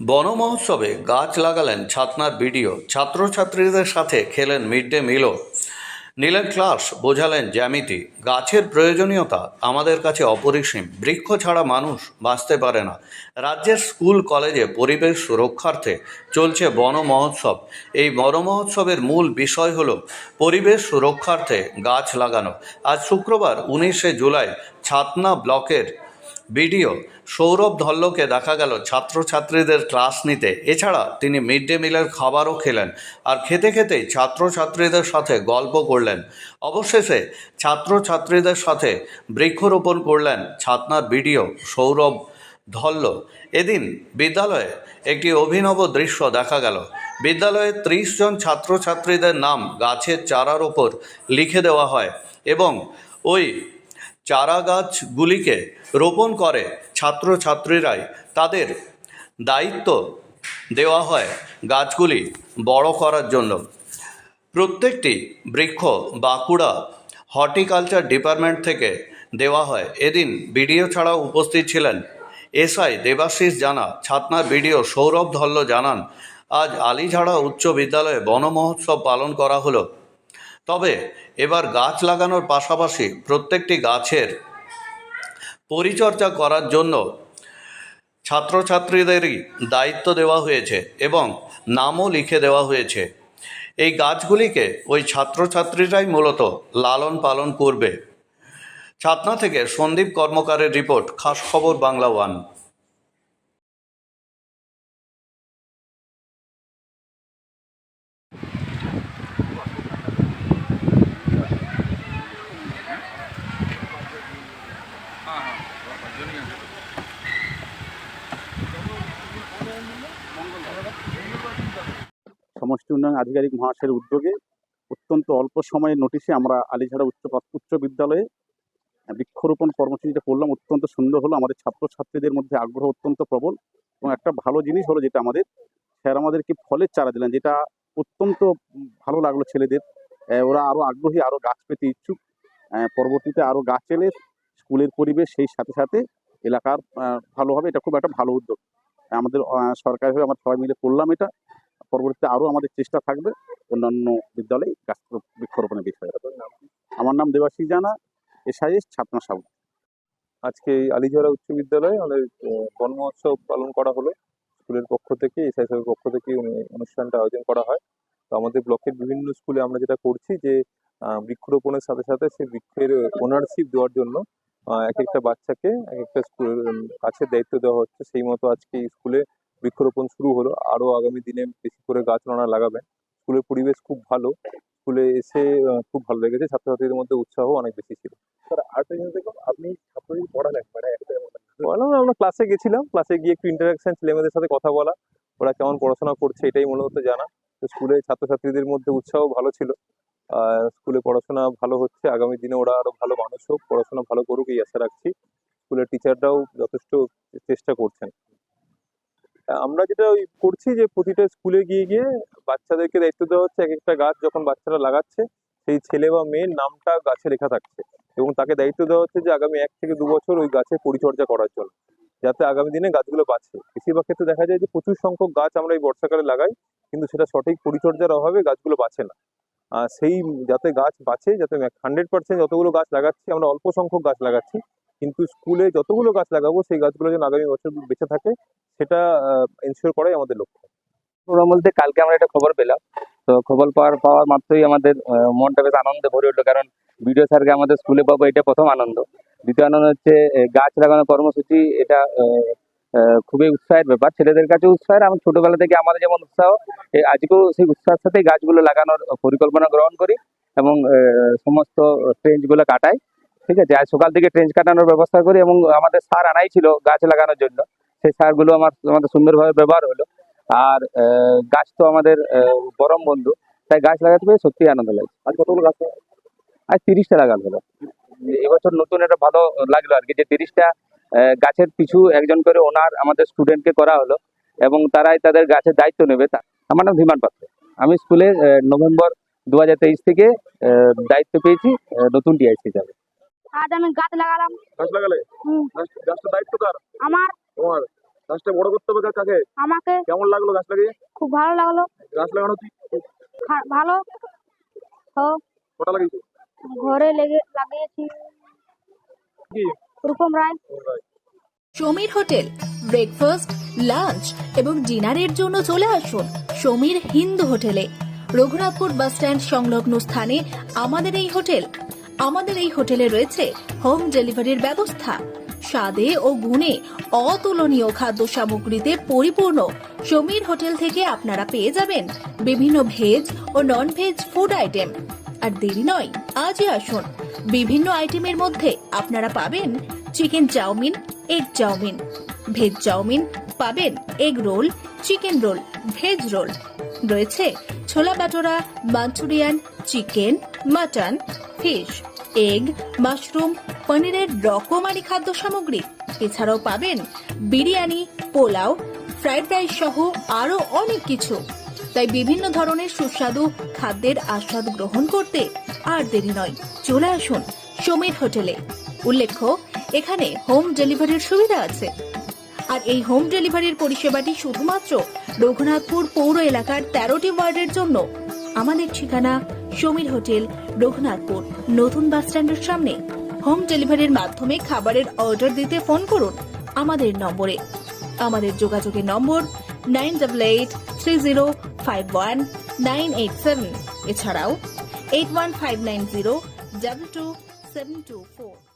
বন মহোৎসবে গাছ লাগালেন ছাতনার বিডিও, ছাত্রছাত্রীদের সাথে খেলেন মিড ডে মিলও, নিলেন ক্লাস, বোঝালেন জ্যামিতি। গাছের প্রয়োজনীয়তা আমাদের কাছে অপরিসীম, বৃক্ষ ছাড়া মানুষ বাঁচতে পারে না। রাজ্যের স্কুল কলেজে পরিবেশ সুরক্ষার্থে চলছে বন মহোৎসব। এই বন মহোৎসবের মূল বিষয় হলো পরিবেশ সুরক্ষার্থে গাছ লাগানো। আজ শুক্রবার 19শে জুলাই ছাতনা ব্লকের বিডিও সৌরভ ধল্লকে দেখা গেল ছাত্রছাত্রীদের ক্লাস নিতে। এছাড়া তিনি মিড ডে মিলের খাবারও খেলেন, আর খেতে খেতেই ছাত্রছাত্রীদের সাথে গল্প করলেন। অবশেষে ছাত্রছাত্রীদের সাথে বৃক্ষরোপণ করলেন ছাতনার বিডিও সৌরভ ধল্ল। এদিন বিদ্যালয়ে একটি অভিনব দৃশ্য দেখা গেল। বিদ্যালয়ে 30 জন ছাত্রছাত্রীদের নাম গাছের চারার ওপর লিখে দেওয়া হয় এবং ওই চারা গাছগুলিকে রোপণ করে ছাত্রছাত্রীরাই। তাদের দায়িত্ব দেওয়া হয় গাছগুলি বড় করার জন্য। প্রত্যেকটি বৃক্ষ বাঁকুড়া হর্টিকালচার ডিপার্টমেন্ট থেকে দেওয়া হয়। এদিন বিডিও ছাড়াও উপস্থিত ছিলেন এসআই দেবাশিস জানা। ছাতনার বিডিও সৌরভ ধল্ল জানান, আজ আলিঝাড়া উচ্চ বিদ্যালয়ে বন মহোৎসব পালন করা হলো। তবে এবার গাছ লাগানোর পাশাপাশি প্রত্যেকটি গাছের পরিচর্যা করার জন্য ছাত্রছাত্রীদেরই দায়িত্ব দেওয়া হয়েছে এবং নামও লিখে দেওয়া হয়েছে। এই গাছগুলিকে ওই ছাত্রছাত্রীরাই মূলত লালন পালন করবে। ছাতনা থেকে সন্দীপ কর্মকারের রিপোর্ট, খাস খবর বাংলা ওয়ান। সমষ্টি উন্নয়ন আধিকারিক মহাশয়ের উদ্যোগে অত্যন্ত অল্প সময়ের নোটিশে আমরা আলিঝাড়া উচ্চ বিদ্যালয়ে বৃক্ষরোপণ কর্মসূচিটা করলাম। অত্যন্ত সুন্দর হলো। আমাদের ছাত্রছাত্রীদের মধ্যে আগ্রহ অত্যন্ত প্রবল এবং একটা ভালো জিনিস হলো যেটা আমাদের স্যার আমাদেরকে ফলের চারা দিলেন, যেটা অত্যন্ত ভালো লাগলো ছেলেদের। ওরা আরও আগ্রহী, আরও গাছ পেতে ইচ্ছুক। পরবর্তীতে আরও গাছ এলে স্কুলের পরিবেশ সেই সাথে সাথে এলাকার ভালো হবে। এটা খুব একটা ভালো উদ্যোগ আমাদের সরকারিভাবে আমরা সবাই মিলে করলাম এটা। পরবর্তীতে আরও আমাদের চেষ্টা থাকবে অন্যান্য বিদ্যালয়ে গাছ বৃক্ষরোপণের বিষয়ে। আমার নাম দেবাশিস জানা, এসআইএস ছাতনা সাউ। আজকে আলিঝাড়া উচ্চ বিদ্যালয়ে আমাদের বন মহোৎসব পালন করা হলো। স্কুলের পক্ষ থেকে, এসআইএসের পক্ষ থেকে অনুষ্ঠানটা আয়োজন করা হয়। তো আমাদের ব্লকের বিভিন্ন স্কুলে আমরা যেটা করছি যে বৃক্ষরোপণের সাথে সাথে সেই বৃক্ষের ওনারশিপ দেওয়ার জন্য এক একটা বাচ্চাকে এক একটা স্কুল গাছের দায়িত্ব দেওয়া হচ্ছে। সেই মতো আজকে স্কুলে বৃক্ষরোপণ শুরু হলো। আরও আগামী দিনে বেশি করে গাছ ওনারা লাগাবেন। স্কুলের পরিবেশ খুব ভালো, স্কুলে এসে খুব ভালো লেগেছে। ছাত্রছাত্রীদের মধ্যে উৎসাহ অনেক বেশি ছিল। আপনি ছাত্রদের পড়ালেন আমরা ক্লাসে গেছিলাম, ক্লাসে গিয়ে একটু ইন্টারাকশন, ছেলেমেয়েদের সাথে কথা বলা, ওরা কেমন পড়াশোনা করছে এটাই মূলত জানা। তো স্কুলে ছাত্রছাত্রীদের মধ্যে উৎসাহ ভালো ছিল। স্কুলে পড়াশোনা ভালো হচ্ছে, আগামী দিনে ওরা আরো ভালো মানুষ হোক, পড়াশোনা ভালো করুক এই আশা রাখছি। স্কুলের টিচাররাও যথেষ্ট চেষ্টা করছেন। আমরা যেটা করছি যে প্রতিটা স্কুলে গিয়ে গিয়ে বাচ্চাদেরকে দায়িত্ব দেওয়া হচ্ছে, এক একটা গাছ যখন বাচ্চারা লাগাচ্ছে সেই ছেলে বা মেয়ের নামটা গাছে লেখা থাকছে এবং তাকে দায়িত্ব দেওয়া হচ্ছে যে আগামী 1 থেকে 2 বছর ওই গাছের পরিচর্যা করার জন্য, যাতে আগামী দিনে গাছগুলো বাঁচে। বেশিরভাগ ক্ষেত্রে দেখা যায় যে প্রচুর সংখ্যক গাছ আমরা এই বর্ষাকালে লাগাই, কিন্তু সেটা সঠিক পরিচর্যার অভাবে গাছগুলো বাঁচে না। সেই যাতে গাছ বাঁচে, যাতে 100% যতগুলো গাছ লাগাচ্ছি আমরা অল্প সংখ্যক গাছ লাগাচ্ছি, কিন্তু স্কুলে যতগুলো গাছ লাগাবো সেই গাছগুলো যেন আগামী বছর বেঁচে থাকে, সেটা এনশিওর করাই আমাদের লক্ষ্য। ওর মধ্যে কালকে আমরা একটা খবর পেলাম, তো খবর পাওয়ার মাত্রই আমাদের মনটা বেশ আনন্দে ভরে উঠলো, কারণ বিডিও স্যারকে আমাদের স্কুলে পাবো এটা প্রথম আনন্দ। দ্বিতীয় আনন্দ হচ্ছে গাছ লাগানোর কর্মসূচি, এটা খুবই উৎসাহের ব্যাপার, ছেলেদের কাছে উৎসাহের। আমি ছোটবেলা থেকে আমাদের যেমন উৎসাহ, আজকেও সেই উৎসাহের সাথে গাছগুলো লাগানোর পরিকল্পনা গ্রহণ করি এবং সমস্ত ট্রেঞ্চ গুলো কাটাই। ঠিক আছে, আজ সকাল থেকে ট্রেঞ্চ কাটানোর ব্যবস্থা করি এবং আমাদের সার আনাই ছিল গাছ লাগানোর জন্য, সেই সারগুলো আমাদের সুন্দরভাবে ব্যবহার হলো। আর গাছ তো আমাদের পরম বন্ধু, তাই গাছ লাগাতে পেরে সত্যি আনন্দ লাগে। আর কতগুলো গাছ? আজ 30টা লাগানো হলো। এবছর নতুন একটা ভালো লাগলো আর কি, যে 30টা গাছের পিছু একজন করে ওনার আমাদের স্টুডেন্টকে করা হলো এবং তারাই তাদের গাছের দায়িত্ব নেবে। আমার নাম ধীমান পাত্র। আমি স্কুলে নভেম্বর 2023 থেকে দায়িত্ব পেয়েছি নতুন ডিআইসি হিসাবে। আজ আমি গাছ লাগালাম। গাছ লাগালে? গাছটার দায়িত্ব কার? আমার। তোমার? গাছটা বড় করতে হবে কাকে? আমাকে। কেমন লাগলো গাছ লাগিয়ে? খুব ভালো লাগলো। গাছ লাগানো তুই ভালো তো কটা লাগিয়েছিস? ঘরে লাগিয়েছি। কি রূপম রায়। সমীর হোটেল ব্রেকফাস্ট, লাঞ্চ এবং ডিনারের জন্য চলে আসুন সমীর হিন্দু হোটেলে। রঘুনাথপুর বাস স্ট্যান্ড সংলগ্ন স্থানে আমাদের এই হোটেল। আমাদের এই হোটেলে রয়েছে হোম ডেলিভারির ব্যবস্থা। স্বাদে ও গুণে অতুলনীয় খাদ্য সামগ্রীতে পরিপূর্ণ সমীর হোটেল থেকে আপনারা পেয়ে যাবেন বিভিন্ন ভেজ ও নন ভেজ ফুড আইটেম। আর দেরি নয়, আজই আসুন। বিভিন্ন আইটেমের মধ্যে আপনারা পাবেন chicken chowmein, egg chowmein, veg chowmein, পাবেন egg roll, chicken roll, veg roll, রয়েছে chole bhatura, manchurian, chicken, mutton, fish, egg, mushroom, পনিরের রকমারি খাদ্য সামগ্রী। এছাড়াও পাবেন বিরিয়ানি, পোলাও, ফ্রাইড রাইস সহ আরো অনেক কিছু। তাই বিভিন্ন ধরনের সুস্বাদু খাদ্যের আস্বাদ গ্রহণ করতে আর দেরি নয়, চলে আসুন সমীর হোটেলে। উল্লেখ্য, এখানে হোম ডেলিভারির সুবিধা আছে। আর এই হোম ডেলিভারির পরিষেবাটি শুধুমাত্র রঘুনাথপুর পৌর এলাকার 13টি ওয়ার্ডের জন্য। আমাদের ঠিকানা সমীর হোটেল, রঘুনাথপুর নতুন বাস স্ট্যান্ডের সামনে। হোম ডেলিভারির মাধ্যমে খাবারের অর্ডার দিতে ফোন করুন আমাদের নম্বরে। আমাদের যোগাযোগের নম্বর 9883051987, এছাড়াও 81590222724।